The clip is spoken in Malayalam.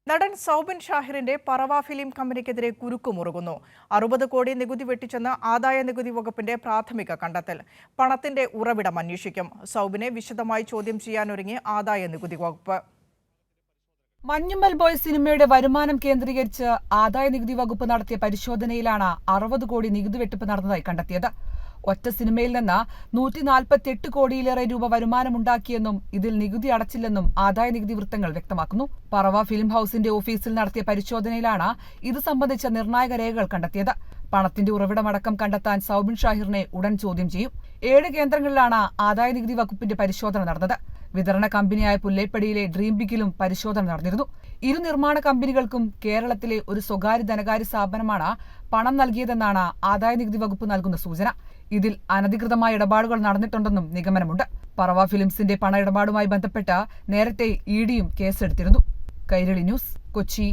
നടൻ സൗബിൻ ഷാഹിറിന്റെ പറവ ഫിലിം കമ്പനിക്കെതിരെ കുരുക്കുമുറുകുന്നു. 60 കോടി നികുതി വെട്ടിച്ചെന്ന് ആദായ നികുതി വകുപ്പിന്റെ പ്രാഥമിക കണ്ടെത്തൽ. പണത്തിന്റെ ഉറവിടം അന്വേഷിക്കും. സൗബിനെ വിശദമായി ചോദ്യം ചെയ്യാനൊരുങ്ങി ആദായ നികുതി വകുപ്പ്. മഞ്ഞുമ്മൽ ബോയ്സ് സിനിമയുടെ വരുമാനം കേന്ദ്രീകരിച്ച് ആദായ നികുതി വകുപ്പ് നടത്തിയ പരിശോധനയിലാണ് 60 കോടി നികുതി വെട്ടിപ്പ് നടന്നതായി കണ്ടെത്തിയത്. ഒറ്റ സിനിമയിൽ നിന്ന് 148 കോടിയിലേറെ രൂപ വരുമാനമുണ്ടാക്കിയെന്നും ഇതിൽ നികുതി അടച്ചില്ലെന്നും ആദായ നികുതി വൃത്തങ്ങൾ വ്യക്തമാക്കുന്നു. പറവ ഫിലിം ഹൌസിന്റെ ഓഫീസിൽ നടത്തിയ പരിശോധനയിലാണ് ഇത് സംബന്ധിച്ച നിർണായക രേഖകൾ കണ്ടെത്തിയത്. പണത്തിന്റെ ഉറവിടമടക്കം കണ്ടെത്താൻ സൗബിൻ ഷാഹിറിനെ ഉടൻ ചോദ്യം ചെയ്യും. 7 കേന്ദ്രങ്ങളിലാണ് ആദായ നികുതി വകുപ്പിന്റെ പരിശോധന നടന്നത്. വിതരണ കമ്പനിയായ പുല്ലേപ്പടിയിലെ ഡ്രീം ബിഗിലും പരിശോധന നടന്നിരുന്നു. ഇരു നിർമ്മാണ കമ്പനികൾക്കും കേരളത്തിലെ ഒരു സ്വകാര്യ ധനകാര്യ സ്ഥാപനമാണ് പണം നൽകിയതെന്നാണ് ആദായ നികുതി വകുപ്പ് നൽകുന്ന സൂചന. ഇതിൽ അനധികൃതമായ ഇടപാടുകൾ നടന്നിട്ടുണ്ടെന്നും നിഗമനമുണ്ട്. പറവ ഫിലിംസിന്റെ പണ ഇടപാടുമായി ബന്ധപ്പെട്ട് നേരത്തെ ഇഡിയും കേസെടുത്തിരുന്നു. കൈരളി ന്യൂസ്, കൊച്ചി.